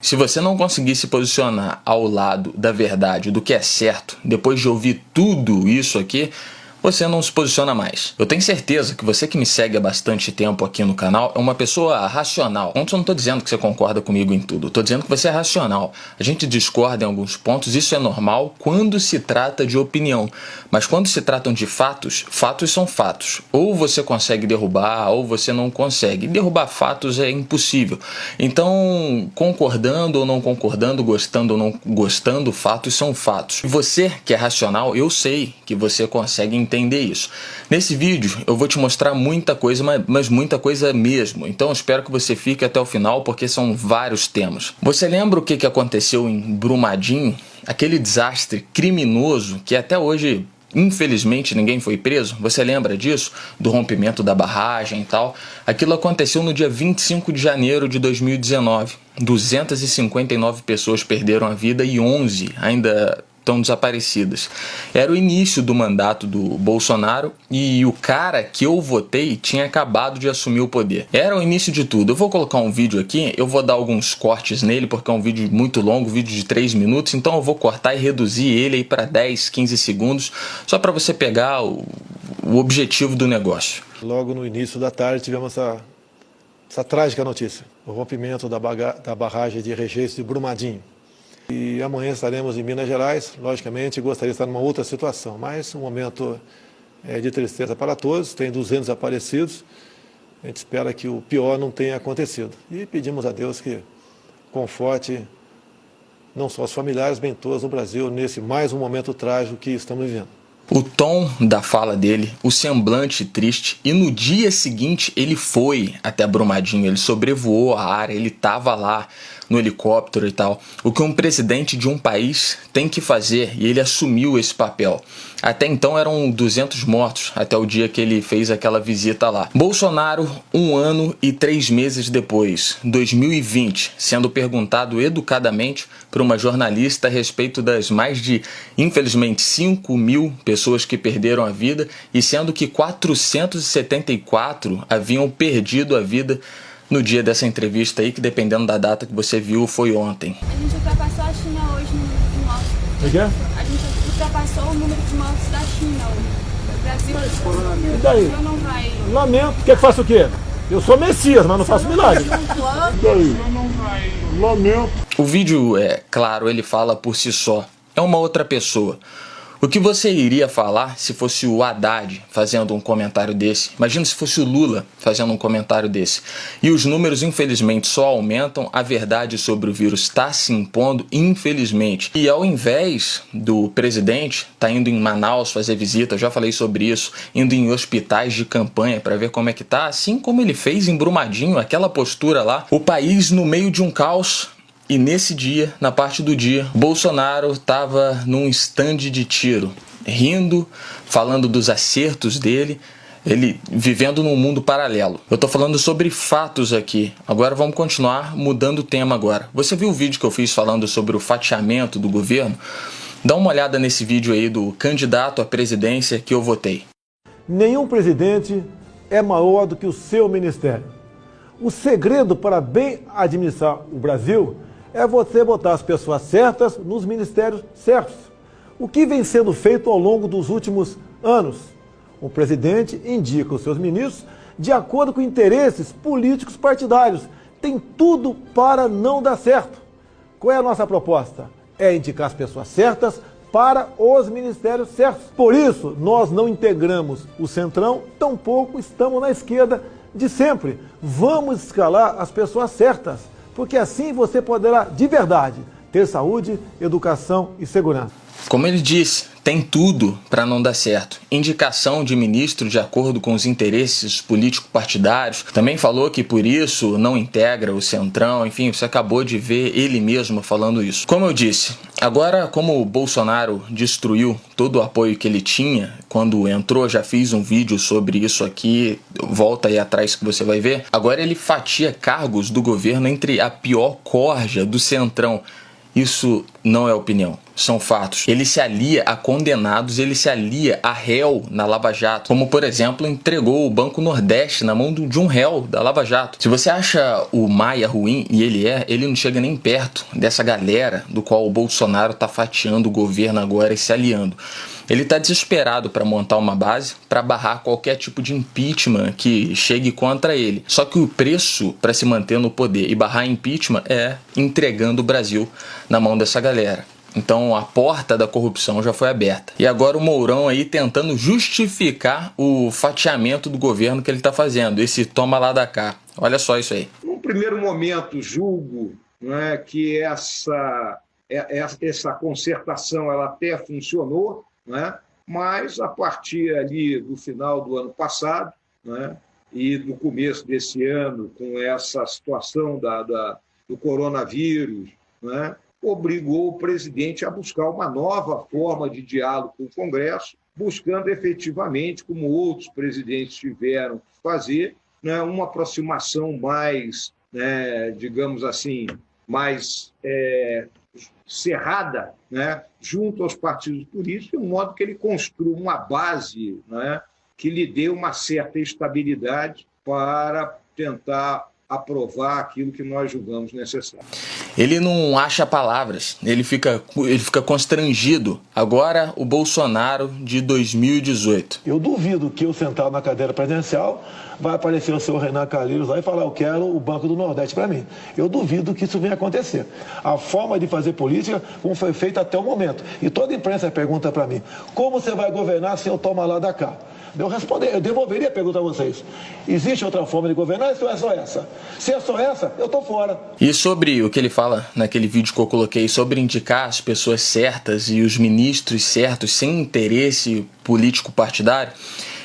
Se você não conseguir se posicionar ao lado da verdade, do que é certo, depois de ouvir tudo isso aqui, você não se posiciona mais. Eu tenho certeza que você que me segue há bastante tempo aqui no canal é uma pessoa racional. Ontem eu não estou dizendo que você concorda comigo em tudo, eu estou dizendo que você é racional. A gente discorda em alguns pontos, isso é normal quando se trata de opinião. Mas quando se tratam de fatos, fatos são fatos. Ou você consegue derrubar, ou você não consegue. Derrubar fatos é impossível. Então, concordando ou não concordando, gostando ou não gostando, fatos são fatos. E você que é racional, eu sei que você consegue entender isso. Nesse vídeo eu vou te mostrar muita coisa, mas muita coisa mesmo. Então eu espero que você fique até o final porque são vários temas. Você lembra o que aconteceu em Brumadinho? Aquele desastre criminoso que até hoje, infelizmente, ninguém foi preso. Você lembra disso? Do rompimento da barragem e tal. Aquilo aconteceu no dia 25 de janeiro de 2019. 259 pessoas perderam a vida e 11 ainda estão desaparecidas. Era o início do mandato do Bolsonaro e o cara que eu votei tinha acabado de assumir o poder. Era o início de tudo. Eu vou colocar um vídeo aqui, eu vou dar alguns cortes nele porque é um vídeo muito longo, um vídeo de 3 minutos, então eu vou cortar e reduzir ele aí para 10, 15 segundos, só para você pegar o objetivo do negócio. Logo no início da tarde tivemos essa trágica notícia, o rompimento da barragem de Regês de Brumadinho. E amanhã estaremos em Minas Gerais, logicamente gostaria de estar numa outra situação, mas um momento de tristeza para todos, tem 200 desaparecidos, a gente espera que o pior não tenha acontecido. E pedimos a Deus que conforte não só os familiares, bem todos no Brasil, nesse mais um momento trágico que estamos vivendo. O tom da fala dele, o semblante triste, e no dia seguinte ele foi até Brumadinho, ele sobrevoou a área, ele estava lá no helicóptero e tal. O que um presidente de um país tem que fazer, e ele assumiu esse papel. Até então eram 200 mortos, até o dia que ele fez aquela visita lá. Bolsonaro, 1 ano e 3 meses depois, 2020, sendo perguntado educadamente por uma jornalista a respeito das mais de, infelizmente, 5 mil pessoas que perderam a vida, e sendo que 474 haviam perdido a vida no dia dessa entrevista aí, que dependendo da data que você viu, foi ontem. A gente ultrapassou a China hoje no número de mortos. O quê? A gente ultrapassou o número de mortos da China hoje. O Brasil, E daí? não vai. Lamento. Quer que faça o quê? Eu sou Messias, mas não faço milagre. E daí? Lamento. O vídeo, é claro, ele fala por si só. É uma outra pessoa. O que você iria falar se fosse o Haddad fazendo um comentário desse? Imagina se fosse o Lula fazendo um comentário desse. E os números, infelizmente, só aumentam. A verdade sobre o vírus está se impondo, infelizmente. E ao invés do presidente estar indo em Manaus fazer visita, eu já falei sobre isso, indo em hospitais de campanha para ver como é que tá, assim como ele fez em Brumadinho, aquela postura lá, o país no meio de um caos. E nesse dia, na parte do dia, Bolsonaro estava num stand de tiro, rindo, falando dos acertos dele, ele vivendo num mundo paralelo. Eu tô falando sobre fatos aqui. Agora vamos continuar mudando o tema agora. Você viu o vídeo que eu fiz falando sobre o fatiamento do governo? Dá uma olhada nesse vídeo aí do candidato à presidência que eu votei. Nenhum presidente é maior do que o seu ministério. O segredo para bem administrar o Brasil é você botar as pessoas certas nos ministérios certos. O que vem sendo feito ao longo dos últimos anos? O presidente indica os seus ministros de acordo com interesses políticos partidários. Tem tudo para não dar certo. Qual é a nossa proposta? É indicar as pessoas certas para os ministérios certos. Por isso, nós não integramos o Centrão, tampouco estamos na esquerda de sempre. Vamos escalar as pessoas certas, porque assim você poderá, de verdade, ter saúde, educação e segurança. Como ele disse, tem tudo para não dar certo. Indicação de ministro de acordo com os interesses político-partidários. Também falou que por isso não integra o Centrão. Enfim, você acabou de ver ele mesmo falando isso. Como eu disse, agora como o Bolsonaro destruiu todo o apoio que ele tinha quando entrou, já fiz um vídeo sobre isso aqui, volta aí atrás que você vai ver. Agora ele fatia cargos do governo entre a pior corja do Centrão. Isso não é opinião. são fatos. Ele se alia a condenados, ele se alia a réu na Lava Jato, como por exemplo entregou o Banco Nordeste na mão de um réu da Lava Jato. Se você acha o Maia ruim, e ele não chega nem perto dessa galera do qual o Bolsonaro tá fatiando o governo agora e se aliando. Ele está desesperado para montar uma base para barrar qualquer tipo de impeachment que chegue contra ele. Só que o preço para se manter no poder e barrar impeachment é entregando o Brasil na mão dessa galera. Então a porta da corrupção já foi aberta. E agora o Mourão aí tentando justificar o fatiamento do governo que ele está fazendo. Esse toma lá da cá. Olha só isso aí. Num primeiro momento, julgo, não é, que essa concertação ela até funcionou, não é? Mas a partir ali do final do ano passado, não é, e do começo desse ano, com essa situação do coronavírus, não é, obrigou o presidente a buscar uma nova forma de diálogo com o Congresso, buscando efetivamente, como outros presidentes tiveram que fazer, né, uma aproximação mais, né, digamos assim, mais cerrada, né, junto aos partidos políticos, de um modo que ele construa uma base, né, que lhe dê uma certa estabilidade para tentar aprovar aquilo que nós julgamos necessário. Ele não acha palavras, ele fica constrangido. Agora o Bolsonaro de 2018. Eu duvido que eu sentado na cadeira presidencial vai aparecer o senhor Renan Calheiros lá e falar: eu quero o Banco do Nordeste para mim. Eu duvido que isso venha acontecer. A forma de fazer política, como foi feita até o momento. E toda a imprensa pergunta para mim: como você vai governar se eu tomar lá da cá? Eu devolveria a pergunta a vocês. Existe outra forma de governar ou é só essa? Se é só essa, eu tô fora. E sobre o que ele fala naquele vídeo que eu coloquei, sobre indicar as pessoas certas e os ministros certos sem interesse político partidário,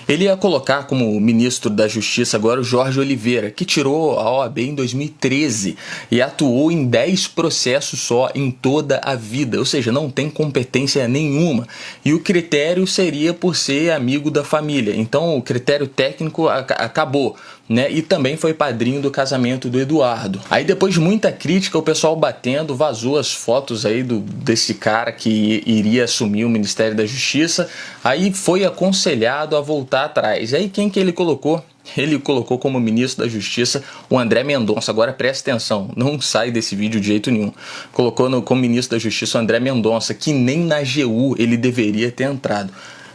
ele ia colocar como ministro da Justiça agora o Jorge Oliveira, que tirou a OAB em 2013 e atuou em 10 processos só em toda a vida, ou seja, não tem competência nenhuma. E o critério seria por ser amigo da família, então o critério técnico acabou, né? E também foi padrinho do casamento do Eduardo. Aí depois de muita crítica, o pessoal batendo, vazou as fotos aí desse cara que iria assumir o Ministério da Justiça, aí foi aconselhado a voltar atrás. Aí quem que ele colocou? Ele colocou como ministro da Justiça o André Mendonça. Agora presta atenção, não sai desse vídeo de jeito nenhum. Colocou como ministro da Justiça o André Mendonça, que nem na AGU ele deveria ter entrado.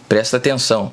Presta atenção.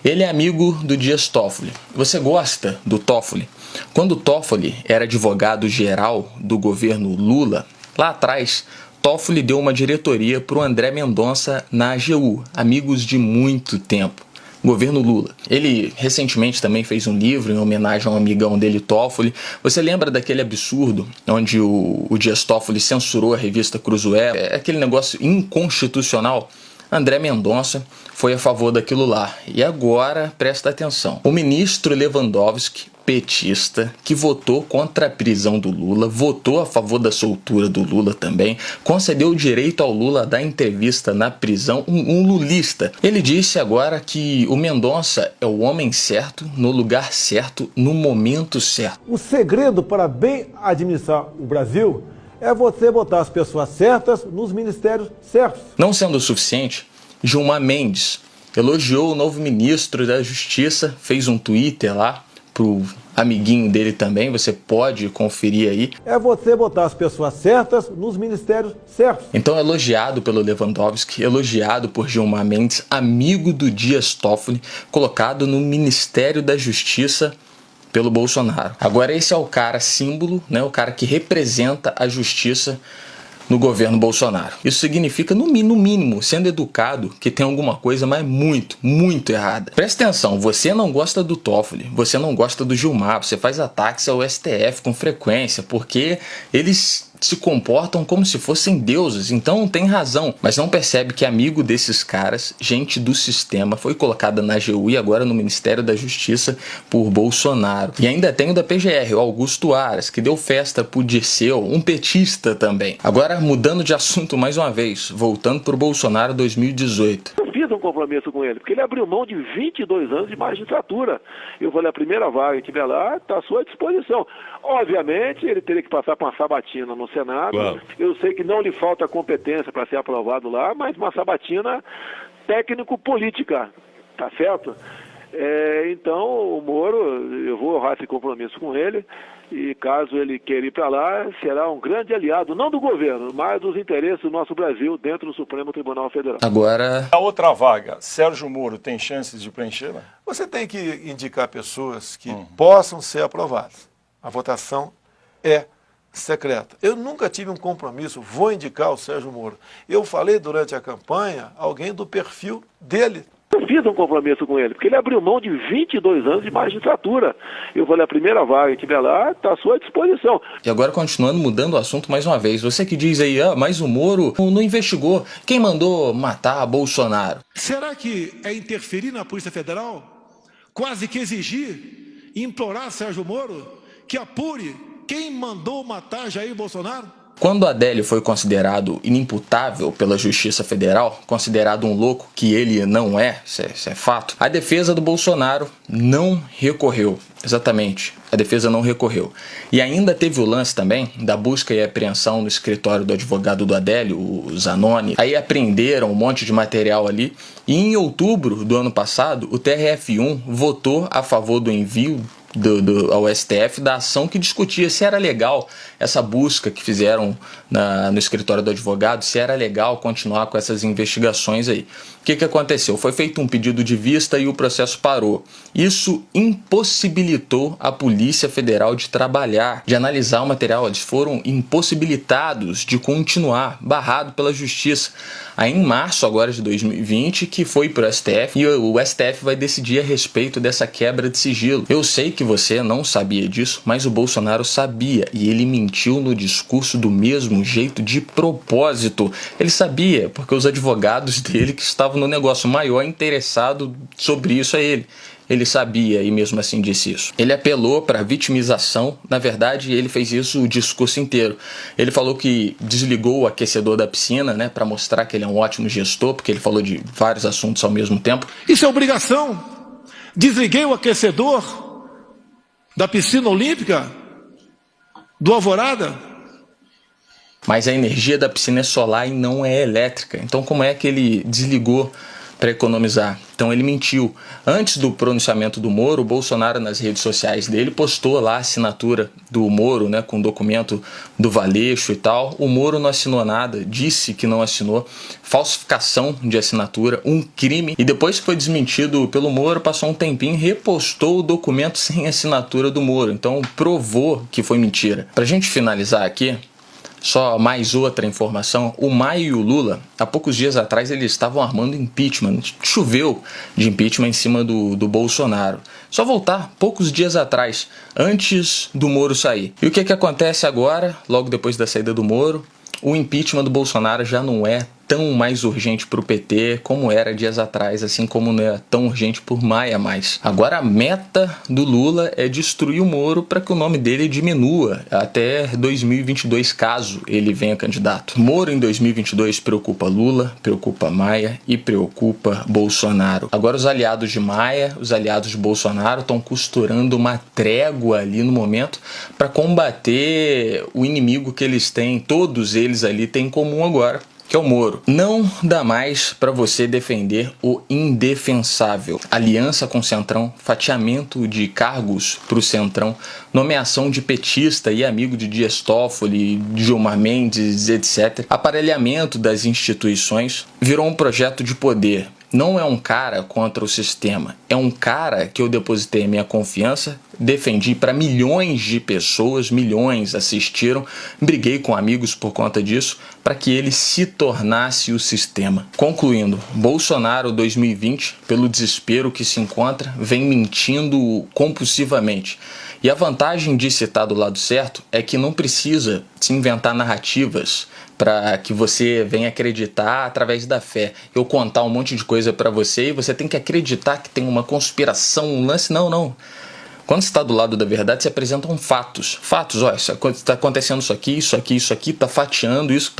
Ele é amigo do Dias Toffoli. Você gosta do Toffoli? Quando o Toffoli era advogado-geral do governo Lula, lá atrás, Toffoli deu uma diretoria para o André Mendonça na AGU, amigos de muito tempo. Governo Lula. Ele recentemente também fez um livro em homenagem a um amigão dele, Toffoli. Você lembra daquele absurdo onde o Dias Toffoli censurou a revista Cruzoé? É aquele negócio inconstitucional. André Mendonça foi a favor daquilo lá. E agora, presta atenção. O ministro Lewandowski, petista, que votou contra a prisão do Lula, votou a favor da soltura do Lula também, concedeu o direito ao Lula a dar entrevista na prisão, um lulista. Ele disse agora que o Mendonça é o homem certo, no lugar certo, no momento certo. O segredo para bem administrar o Brasil é você botar as pessoas certas nos ministérios certos. Não sendo o suficiente, Gilmar Mendes elogiou o novo ministro da Justiça, fez um Twitter lá pro amiguinho dele também, você pode conferir aí. É você botar as pessoas certas nos ministérios certos. Então, elogiado pelo Lewandowski, elogiado por Gilmar Mendes, amigo do Dias Toffoli, colocado no Ministério da Justiça pelo Bolsonaro. Agora esse é o cara símbolo, né, o cara que representa a justiça no governo Bolsonaro. Isso significa, no mínimo, sendo educado, que tem alguma coisa, mas muito errada. Presta atenção, você não gosta do Toffoli, você não gosta do Gilmar, você faz ataques ao STF com frequência, porque eles se comportam como se fossem deuses, então tem razão, mas não percebe que amigo desses caras, gente do sistema, foi colocada na AGU e agora no Ministério da Justiça por Bolsonaro. E ainda tem o da PGR, o Augusto Aras, que deu festa pro Dirceu, um petista também. Agora mudando de assunto mais uma vez, voltando pro Bolsonaro 2018. fiz um compromisso com ele, porque ele abriu mão de 22 anos de magistratura. Eu falei, a primeira vaga que tiver lá está à sua disposição. Obviamente, ele teria que passar por uma sabatina no Senado. Claro. Eu sei que não lhe falta competência para ser aprovado lá, mas uma sabatina técnico-política, tá certo? Então, o Moro, eu vou honrar esse compromisso com ele, e caso ele queira ir para lá, será um grande aliado, não do governo, mas dos interesses do nosso Brasil dentro do Supremo Tribunal Federal. Agora, a outra vaga, Sérgio Moro tem chances de preenchê-la? Você tem que indicar pessoas que possam ser aprovadas. A votação é secreta. Eu nunca tive um compromisso, vou indicar o Sérgio Moro. Eu falei durante a campanha alguém do perfil dele. Eu fiz um compromisso com ele, porque ele abriu mão de 22 anos de magistratura. Eu falei, a primeira vaga que tiver lá está à sua disposição. E agora, continuando, mudando o assunto mais uma vez. Você que diz aí, mas o Moro não investigou. Quem mandou matar Bolsonaro? Será que é interferir na Polícia Federal? Quase que exigir, implorar Sérgio Moro que apure quem mandou matar Jair Bolsonaro? Quando Adélio foi considerado inimputável pela Justiça Federal, considerado um louco que ele não é, isso é fato, a defesa do Bolsonaro não recorreu. Exatamente, a defesa não recorreu. E ainda teve o lance também da busca e apreensão no escritório do advogado do Adélio, o Zanoni. Aí apreenderam um monte de material ali. E em outubro do ano passado, o TRF1 votou a favor do envio ao STF da ação que discutia se era legal essa busca que fizeram no escritório do advogado, se era legal continuar com essas investigações aí. O que aconteceu? Foi feito um pedido de vista e o processo parou. Isso impossibilitou a Polícia Federal de trabalhar, de analisar o material. Eles foram impossibilitados de continuar, barrado pela Justiça. Aí em março agora de 2020, que foi para o STF, e o STF vai decidir a respeito dessa quebra de sigilo. Eu sei que você não sabia disso, mas o Bolsonaro sabia, e ele mentiu no discurso do mesmo jeito, de propósito. Ele sabia, porque os advogados dele que estavam no negócio, maior interessado sobre isso é ele. Ele sabia e mesmo assim disse isso. Ele apelou para a vitimização. Na verdade, ele fez isso o discurso inteiro. Ele falou que desligou o aquecedor da piscina, né, para mostrar que ele é um ótimo gestor, porque ele falou de vários assuntos ao mesmo tempo. Isso é obrigação. Desliguei o aquecedor da piscina olímpica do Alvorada. Mas a energia da piscina é solar e não é elétrica. Então como é que ele desligou para economizar? Então ele mentiu. Antes do pronunciamento do Moro, o Bolsonaro nas redes sociais dele postou lá a assinatura do Moro, né, com o documento do Valeixo e tal. O Moro não assinou nada, disse que não assinou. Falsificação de assinatura, um crime. E depois que foi desmentido pelo Moro, passou um tempinho, repostou o documento sem assinatura do Moro. Então provou que foi mentira. Pra gente finalizar aqui, só mais outra informação, o Maia e o Lula, há poucos dias atrás, eles estavam armando impeachment, choveu de impeachment em cima do Bolsonaro. Só voltar poucos dias atrás, antes do Moro sair. E o que acontece agora, logo depois da saída do Moro? O impeachment do Bolsonaro já não é tão mais urgente para o PT como era dias atrás, assim como não é tão urgente por Maia mais. Agora a meta do Lula é destruir o Moro para que o nome dele diminua até 2022, caso ele venha candidato. Moro em 2022 preocupa Lula, preocupa Maia e preocupa Bolsonaro. Agora os aliados de Maia, os aliados de Bolsonaro estão costurando uma trégua ali no momento para combater o inimigo que eles têm, todos eles ali têm em comum agora, que é o Moro. Não dá mais para você defender o indefensável. Aliança com o Centrão, fatiamento de cargos para o Centrão, nomeação de petista e amigo de Dias Toffoli, Gilmar Mendes, etc. Aparelhamento das instituições virou um projeto de poder. Não é um cara contra o sistema, é um cara que eu depositei a minha confiança, defendi para milhões de pessoas, milhões assistiram, briguei com amigos por conta disso, para que ele se tornasse o sistema. Concluindo, Bolsonaro 2020, pelo desespero que se encontra, vem mentindo compulsivamente. E a vantagem de se estar do lado certo é que não precisa se inventar narrativas para que você venha acreditar através da fé. Eu contar um monte de coisa para você e você tem que acreditar que tem uma conspiração, um lance. Não. Quando você está do lado da verdade, se apresentam fatos. Fatos, olha, está acontecendo isso aqui, está fatiando isso,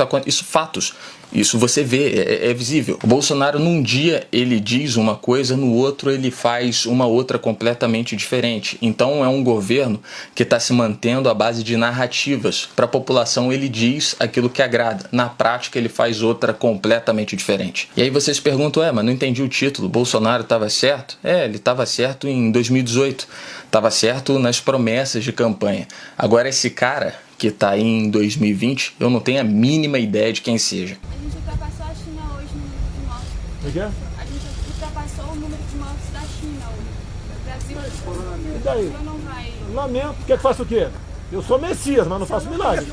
fatos. Isso você vê, é visível. O Bolsonaro, num dia, ele diz uma coisa, no outro ele faz uma outra completamente diferente. Então é um governo que está se mantendo à base de narrativas. Para a população ele diz aquilo que agrada. Na prática ele faz outra completamente diferente. E aí vocês perguntam, mas não entendi o título, Bolsonaro estava certo? Ele estava certo em 2018. Estava certo nas promessas de campanha. Agora esse cara que está aí em 2020, eu não tenho a mínima ideia de quem seja. A gente ultrapassou a China hoje no número de mortes. O quê? A gente ultrapassou o número de mortes da China hoje. O Brasil E daí? não vai... Lamento. Quer que faça o quê? Eu sou Messias, mas não faço milagre.